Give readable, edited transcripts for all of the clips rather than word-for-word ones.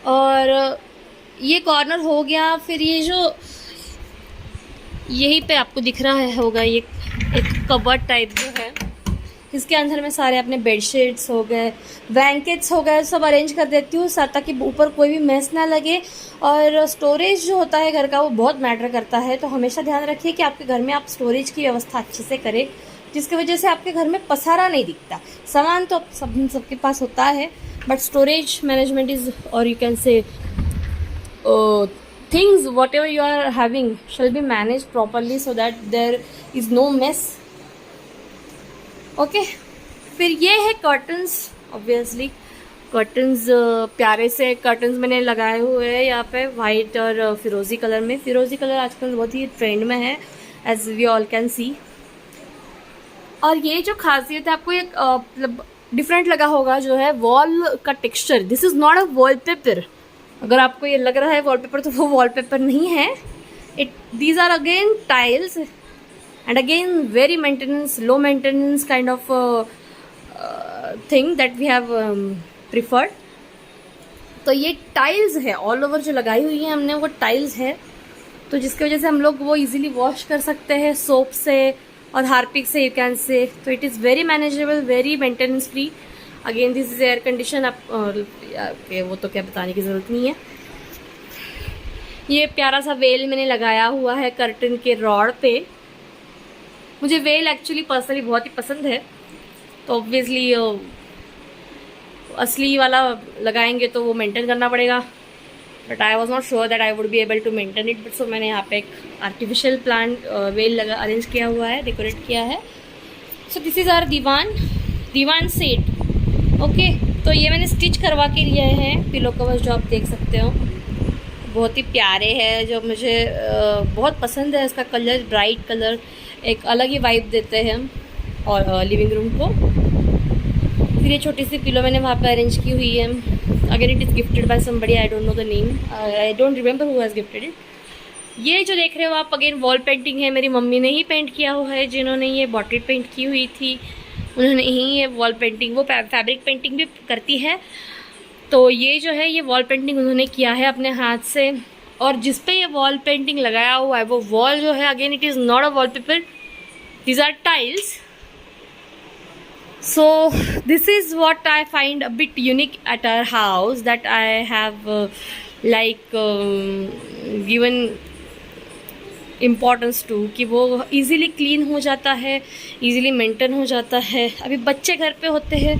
और ये कॉर्नर हो गया। फिर ये जो यहीं पे आपको दिख रहा है होगा ये एक कबर्ड टाइप जो है, इसके अंदर में सारे अपने बेडशीट्स हो गए, ब्लैंकेट्स हो गए, सब अरेंज कर देती हूँ ताकि ऊपर कोई भी मेस ना लगे। और स्टोरेज जो होता है घर का वो बहुत मैटर करता है, तो हमेशा ध्यान रखिए कि आपके घर में आप स्टोरेज की व्यवस्था अच्छे से करें, जिसकी वजह से आपके घर में पसारा नहीं दिखता। सामान तो सबके पास होता है, बट स्टोरेज मैनेजमेंट इज़, और यू कैन से things whatever you are having shall be managed properly so that there is no mess. Okay फिर ये है कर्टन्स। ऑब्वियसली कर्टन्स प्यारे से कर्टन्स मैंने लगाए हुए हैं यहाँ पे वाइट और फिरोजी कलर में। फिरोजी कलर आजकल बहुत ही ट्रेंड में है, as we all can see. और ये जो खासियत है, आपको एक मतलब डिफरेंट लगा होगा जो है वॉल का texture. This is not a wallpaper. अगर आपको ये लग रहा है वॉलपेपर, तो वो वॉलपेपर नहीं है। These are again tiles and again very low maintenance kind of thing that we have preferred. तो ये टाइल्स है ऑल ओवर जो लगाई हुई है हमने, वो टाइल्स है, तो जिसकी वजह से हम लोग वो इजीली वॉश कर सकते हैं सोप से और हार्पिक से, यू कैन से। तो it is very manageable, very maintenance free. Again this is air condition. आप वो तो क्या बताने की ज़रूरत नहीं है। ये प्यारा सा वेल मैंने लगाया हुआ है कर्टन के रॉड पे। मुझे वेल एक्चुअली पर्सनली बहुत ही पसंद है, तो ऑब्वियसली असली वाला लगाएंगे तो वो मेंटेन करना पड़ेगा, but I was not sure that I would be able to maintain it. But so मैंने यहाँ पे एक आर्टिफिशियल प्लांट वेल अरेंज किया हुआ है, डेकोरेट किया है। So this is our diwan set. Okay, तो ये मैंने स्टिच करवा के लिए हैं पिलो कवर, जो आप देख सकते हो, बहुत ही प्यारे हैं, जो मुझे बहुत पसंद है। इसका कलर ब्राइट कलर एक अलग ही वाइब देते हैं और लिविंग रूम को। फिर ये छोटी सी पिलो मैंने वहाँ पे अरेंज की हुई है। Again it is gifted by somebody, I don't know the name, I don't remember who has gifted it. ये जो देख रहे हो आप, अगेन वॉल पेंटिंग है, मेरी मम्मी ने ही पेंट किया हुआ है। जिन्होंने ये बॉटल पेंट की हुई थी उन्होंने ही ये वॉल पेंटिंग, वो फैब्रिक पेंटिंग भी करती है, तो ये जो है ये वॉल पेंटिंग उन्होंने किया है अपने हाथ से। और जिस पे ये वॉल पेंटिंग लगाया हुआ है वो वॉल जो है, again it is not a wallpaper, these are tiles. So this is what I find a bit unique at our house, that I have given importance to, कि वो easily clean हो जाता है, easily maintain हो जाता है। अभी बच्चे घर पे होते हैं,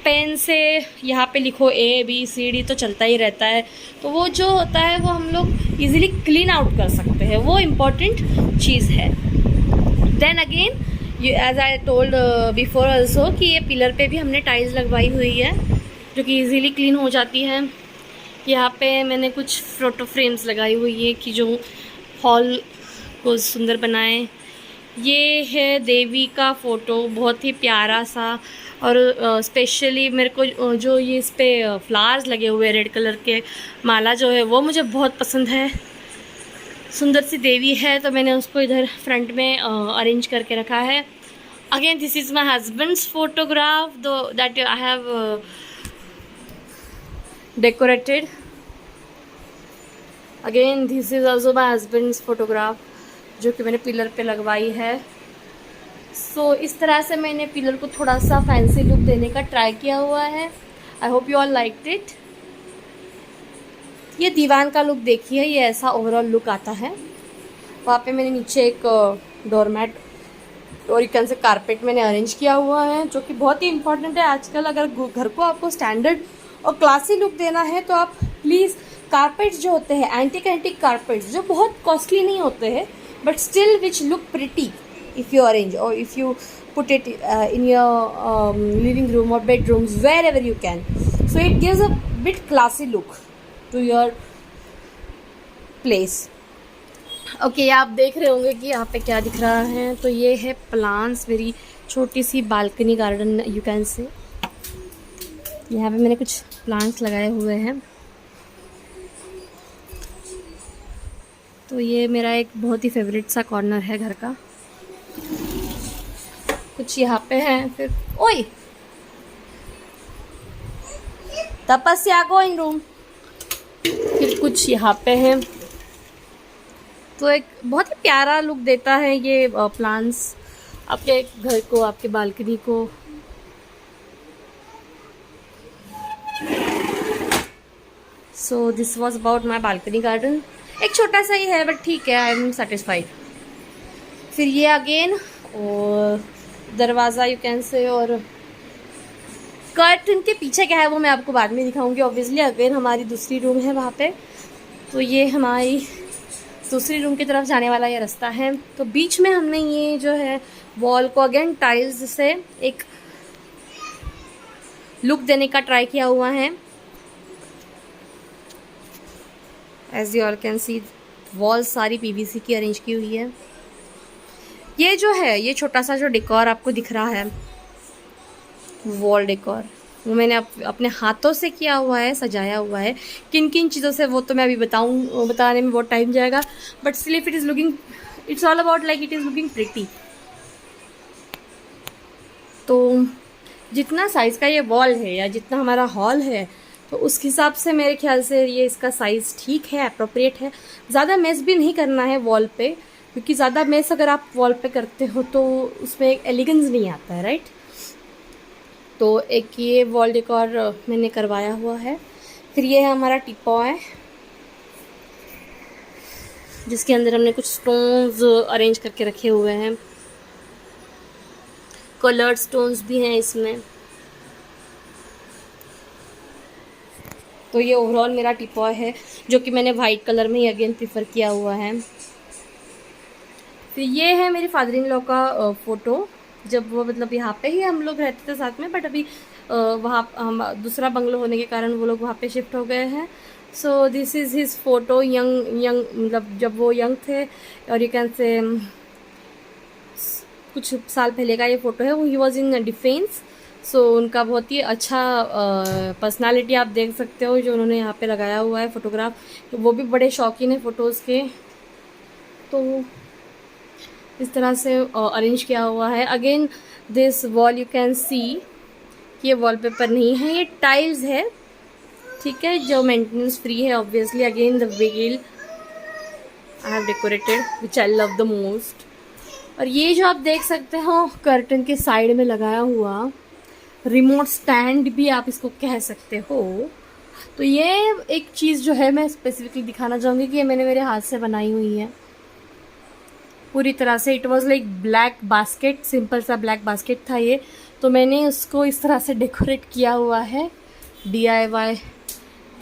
पेन से यहाँ पे लिखो ABCD तो चलता ही रहता है, तो वो जो होता है वो हम लोग easily क्लीन आउट कर सकते हैं, वो इम्पॉर्टेंट चीज़ है। Then again as I told before also कि ये पिलर पे भी हमने टाइल्स लगवाई हुई है, जो कि इजीली क्लीन हो जाती है। यहाँ पे मैंने कुछ फ़ोटो फ्रेम्स लगाई हुई है कि जो हॉल को सुंदर बनाए। ये है देवी का फ़ोटो, बहुत ही प्यारा सा, और स्पेशली मेरे को जो ये इस पर फ्लावर्स लगे हुए रेड कलर के माला जो है वो मुझे बहुत पसंद है। सुंदर सी देवी है, तो मैंने उसको इधर फ्रंट में अरेंज करके रखा है। Again this is my husband's photograph that I have decorated. Again this is also my husband's photograph, जो कि मैंने पिलर पे लगवाई है। सो इस तरह से मैंने पिलर को थोड़ा सा फैंसी लुक देने का ट्राई किया हुआ है। आई hope you all liked it. ये दीवान का लुक देखिए, ये ऐसा ओवरऑल लुक आता है। वहाँ पे मैंने नीचे एक डोरमैट और एक से कारपेट मैंने अरेंज किया हुआ है, जो कि बहुत ही इंपॉर्टेंट है आजकल। अगर घर को आपको स्टैंडर्ड और क्लासी लुक देना है तो आप प्लीज़ कारपेट्स जो होते हैं, एंटिक कारपेट्स, जो बहुत कॉस्टली नहीं होते हैं but still which look pretty if you arrange और if you put it in your living room और bedrooms, wherever you can, so it gives a bit classy look to your place. Okay, आप देख रहे होंगे कि यहाँ पे क्या दिख रहा है। तो ये है प्लांट्स, मेरी छोटी सी balcony garden you can say. यहाँ पे मैंने कुछ प्लांट्स लगाए हुए हैं। तो ये मेरा एक बहुत ही फेवरेट सा कॉर्नर है घर का। कुछ यहाँ पे है। फिर ओए तपस्या गोइंग रूम, फिर कुछ यहाँ पे है, तो एक बहुत ही प्यारा लुक देता है ये प्लांट्स आपके घर को, आपके बालकनी को। So this was about my balcony garden. एक छोटा सा ही है बट ठीक है, आई एम सेटिस्फाइड। फिर ये अगेन और दरवाज़ा यू कैन से, और कर्टन के पीछे क्या है वो मैं आपको बाद में दिखाऊंगी ऑब्वियसली। अगेन हमारी दूसरी रूम है वहाँ पे, तो ये हमारी दूसरी रूम की तरफ जाने वाला ये रास्ता है। तो बीच में हमने ये जो है वॉल को अगेन टाइल्स से एक लुक देने का ट्राई किया हुआ है। As you all can see wall सारी पीवीसी की अरेंज की हुई है। ये जो है ये छोटा सा जो डेकोर आपको दिख रहा है वॉल डेकोर, वो मैंने अपने हाथों से किया हुआ है, सजाया हुआ है। किन किन चीज़ों से वो तो मैं अभी बताने में बहुत टाइम जाएगा, but still if it is looking, it's all about like it is looking pretty. तो जितना साइज़ का ये वॉल है या जितना हमारा हॉल है, तो उस हिसाब से मेरे ख्याल से ये इसका साइज़ ठीक है, अप्रोप्रिएट है। ज़्यादा मेस भी नहीं करना है वॉल पे, क्योंकि ज़्यादा मेस अगर आप वॉल पे करते हो तो उसमें एक एलिगेंस नहीं आता है, राइट। तो एक ये वॉल डेकोर मैंने करवाया हुआ है। फिर ये है हमारा टीपॉय, जिसके अंदर हमने कुछ स्टोन्स अरेंज करके रखे हुए हैं। कलर्ड स्टोन्स भी हैं इसमें। तो ये ओवरऑल मेरा टीपॉय है, जो कि मैंने वाइट कलर में ही अगेन प्रीफर किया हुआ है। फिर ये है मेरे फादर इन लॉ का फ़ोटो, जब वो मतलब यहाँ पे ही हम लोग रहते थे साथ में, बट अभी वहाँ हम दूसरा बंगलो होने के कारण वो लोग वहाँ पे शिफ्ट हो गए हैं। सो this is his photo young मतलब जब वो यंग थे, और यू कैन से कुछ साल पहले का ये फ़ोटो है। वो ही वॉज इन डिफेंस। सो उनका बहुत ही अच्छा पर्सनालिटी आप देख सकते हो जो उन्होंने यहाँ पे लगाया हुआ है फ़ोटोग्राफ। तो वो भी बड़े शौकीन है फ़ोटोज़ के, तो इस तरह से अरेंज किया हुआ है। Again this wall you can see कि ये वॉलपेपर नहीं है, ये टाइल्स है, ठीक है, जो मेंटेनेंस फ्री है obviously. Again the well I have decorated which I love the most. और ये जो आप देख सकते हो कर्टन के साइड में लगाया हुआ रिमोट स्टैंड भी आप इसको कह सकते हो। तो ये एक चीज़ जो है मैं स्पेसिफिकली दिखाना चाहूँगी कि ये मैंने मेरे हाथ से बनाई हुई है पूरी तरह से। It was like black basket, simple सा ब्लैक बास्केट था ये, तो मैंने उसको इस तरह से डेकोरेट किया हुआ है, DIY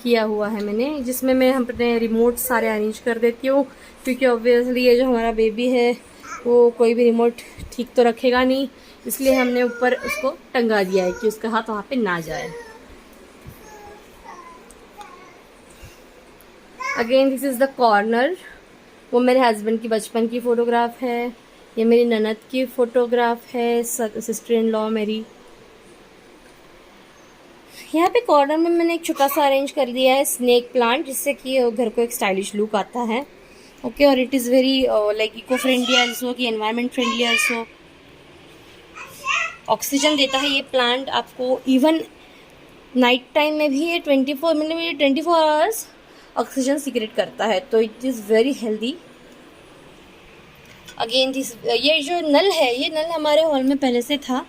किया हुआ है मैंने, जिसमें मैं अपने रिमोट सारे अरेंज कर देती हूँ। क्योंकि ऑब्वियसली ये जो हमारा बेबी है वो कोई भी रिमोट ठीक तो रखेगा नहीं, इसलिए हमने ऊपर उसको टंगा दिया है कि उसका हाथ वहाँ पे ना जाए। Again this is the corner, वो मेरे हस्बैंड की बचपन की फ़ोटोग्राफ है। ये मेरी ननद की फ़ोटोग्राफ है, सिस्टर इन लॉ मेरी। यहाँ पे कॉर्नर में मैंने एक छोटा सा अरेंज कर दिया है स्नेक प्लांट, जिससे कि घर को एक स्टाइलिश लुक आता है। ओके, और it is very like eco friendly also, कि एनवायरनमेंट फ्रेंडली आल्सो। ऑक्सीजन देता है ये प्लांट आपको, इवन नाइट टाइम में भी ये 24 आवर्स ऑक्सीजन सीक्रेट करता है, तो it is very healthy. Again this, ये जो नल है, ये नल हमारे हॉल में पहले से था,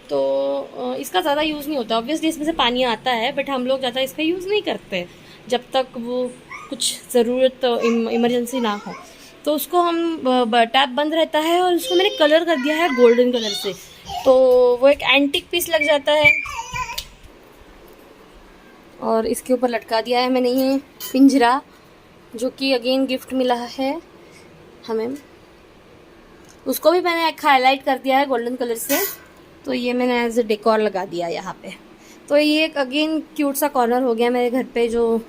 तो इसका ज़्यादा यूज़ नहीं होता। ऑब्वियसली इसमें से पानी आता है, बट हम लोग ज़्यादा इसका यूज़ नहीं करते जब तक वो कुछ ज़रूरत इमरजेंसी ना हो। तो उसको हम टैप बंद रहता है, और उसको मैंने कलर कर दिया है गोल्डन कलर से, तो वो एक एंटीक पीस लग जाता है। और इसके ऊपर लटका दिया है मैंने ये पिंजरा, जो कि अगेन गिफ्ट मिला है हमें, उसको भी मैंने हाईलाइट कर दिया है गोल्डन कलर से। तो ये मैंने एज ए डेकोर लगा दिया यहाँ पे। तो ये एक अगेन क्यूट सा कॉर्नर हो गया मेरे घर पे, जो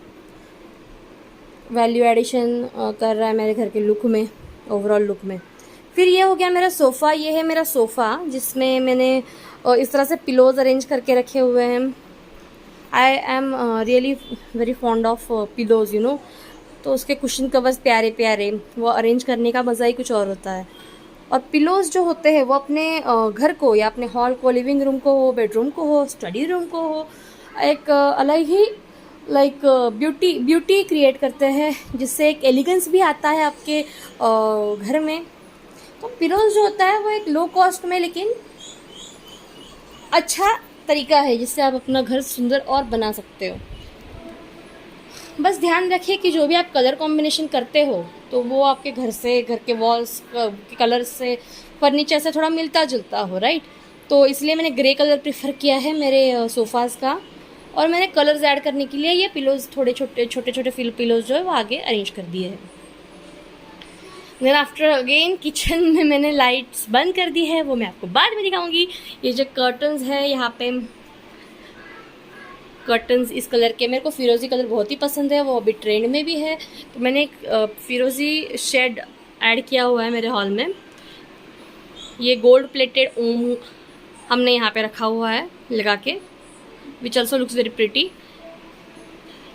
वैल्यू एडिशन कर रहा है मेरे घर के लुक में, ओवरऑल लुक में। फिर ये हो गया मेरा सोफ़ा। ये है मेरा सोफ़ा, जिसमें मैंने इस तरह से पिलोज अरेंज करके रखे हुए हैं। I am really very fond of pillows, you know. तो उसके कुशन कवर्स प्यारे प्यारे, वो अरेंज करने का मज़ा ही कुछ और होता है। और पिलोज जो होते हैं वो अपने घर को या अपने हॉल को, लिविंग रूम को हो, बेडरूम को हो, स्टडी रूम को हो, एक अलग ही लाइक ब्यूटी क्रिएट करते हैं, जिससे एक एलिगेंस भी आता है आपके घर में। तो पिलोज जो होता है वो एक लो कॉस्ट में लेकिन अच्छा तरीका है जिससे आप अपना घर सुंदर और बना सकते हो। बस ध्यान रखिए कि जो भी आप कलर कॉम्बिनेशन करते हो तो वो आपके घर से, घर के वॉल्स के कलर से, फर्नीचर से थोड़ा मिलता जुलता हो, राइट। तो इसलिए मैंने ग्रे कलर प्रेफर किया है मेरे सोफ़ाज़ का, और मैंने कलर्स ऐड करने के लिए ये पिलोज थोड़े छोटे छोटे पिलोज जो है वो आगे अरेंज कर दिए हैं। देन आफ्टर अगेन किचन में मैंने लाइट्स बंद कर दी है, वो मैं आपको बाद में दिखाऊंगी। ये जो कर्टन्स है, यहाँ पे कर्टन्स इस कलर के, मेरे को फिरोजी कलर बहुत ही पसंद है, वो अभी ट्रेंड में भी है, तो मैंने एक फिरोजी शेड ऐड किया हुआ है मेरे हॉल में। ये गोल्ड प्लेटेड ओम हमने यहाँ पे रखा हुआ है लगा के, which also looks very pretty.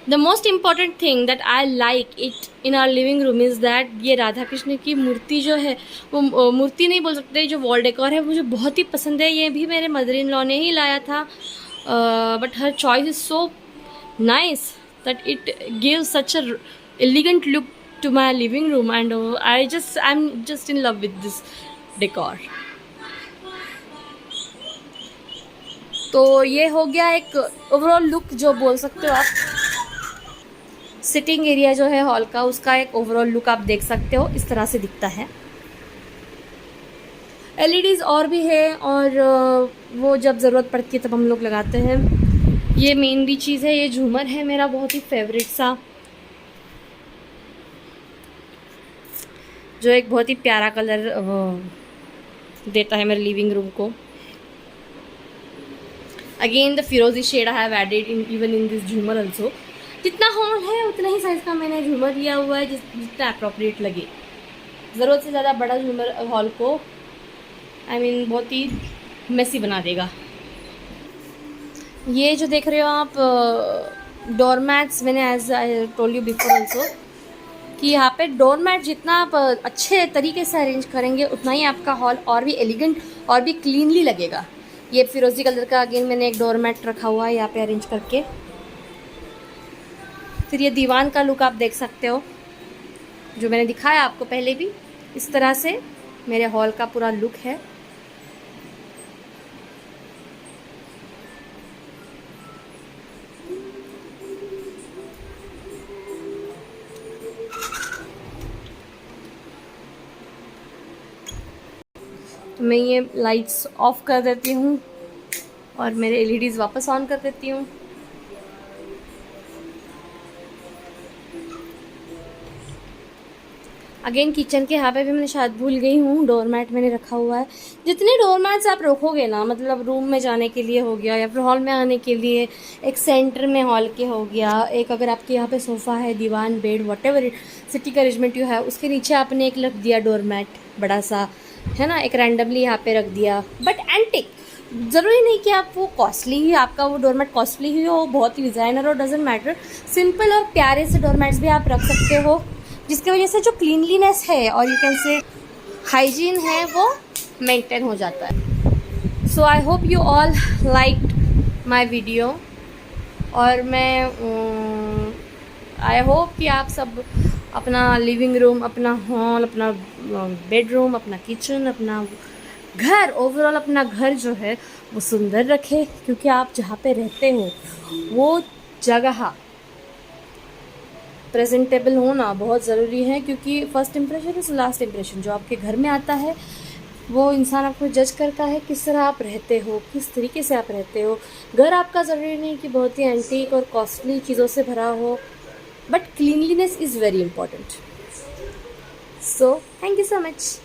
The most important thing that I like it in our living room is that ये राधा कृष्ण की मूर्ति जो है, वो मूर्ति नहीं बोल सकते, जो वॉल डेकोर है मुझे बहुत ही पसंद है। ये भी मेरे मदर इन लॉ ने ही लाया था, but her choice is so nice that it gives such a elegant look to my living room, and I am just in love with this decor. तो ये हो गया एक ओवरऑल लुक जो बोल सकते हो आप। सिटिंग एरिया जो है हॉल का, उसका एक ओवरऑल लुक आप देख सकते हो, इस तरह से दिखता है। एलईडीज़ और भी है, और वो जब ज़रूरत पड़ती है तब हम लोग लगाते हैं। ये मेनली चीज़ है, ये झूमर है मेरा बहुत ही फेवरेट सा, जो एक बहुत ही प्यारा कलर देता है मेरे लिविंग रूम को। Again the firozi shade I have added even in this jhoomar also. जितना हॉल है उतना ही साइज़ का मैंने झूमर लिया हुआ है, जितना अप्रोप्रिएट लगे। ज़रूरत से ज़्यादा बड़ा झूमर हॉल को बहुत ही मेसी बना देगा। ये जो देख रहे हो आप डोरमैट्स, मैंने as I told you before also कि यहाँ पे डोरमैट जितना आप अच्छे तरीके से अरेंज करेंगे उतना ही आपका हॉल और भी एलिगेंट और भी क्लीनली लगेगा। ये फिरोजी कलर का अगेन मैंने एक डोरमैट रखा हुआ है यहाँ पे अरेंज करके। फिर ये दीवान का लुक आप देख सकते हो, जो मैंने दिखाया आपको पहले भी। इस तरह से मेरे हॉल का पूरा लुक है। तो मैं ये लाइट्स ऑफ कर देती हूँ और मेरे एलईडीज़ वापस ऑन कर देती हूँ। अगेन किचन के यहाँ पे भी मैं शायद भूल गई हूँ, डोरमैट मैंने रखा हुआ है। जितने डोरमैट्स आप रखोगे ना, मतलब रूम में जाने के लिए हो गया या फिर हॉल में आने के लिए, एक सेंटर में हॉल के हो गया, एक अगर आपके यहाँ पे सोफ़ा है, दीवान, bed, whatever sitting arrangement you है, उसके नीचे आपने एक रख दिया डोरमैट बड़ा सा, है ना, एक रैंडमली यहाँ पे रख दिया, बट एंटिक। ज़रूरी नहीं कि आप वो कॉस्टली ही, आपका वो डोरमैट कॉस्टली ही हो, बहुत ही डिज़ाइनर हो, डजेंट मैटर। सिंपल और प्यारे से डोरमैट्स भी आप रख सकते हो, जिसकी वजह से जो क्लीनलीनेस है और यू कैन से हाइजीन है वो मेंटेन हो जाता है। So I hope you all liked my video, और मैं आई होप कि आप सब अपना लिविंग रूम, अपना हॉल, अपना बेडरूम, अपना किचन, अपना घर, ओवरऑल अपना घर जो है वो सुंदर रखें, क्योंकि आप जहाँ पे रहते हो वो जगह प्रेजेंटेबल होना बहुत ज़रूरी है, क्योंकि first impression is last impression. जो आपके घर में आता है वो इंसान आपको जज करता है किस तरह आप रहते हो, किस तरीके से आप रहते हो। घर आपका ज़रूरी नहीं कि बहुत ही एंटीक और कॉस्टली चीज़ों से भरा हो, but cleanliness is very important. So thank you so much.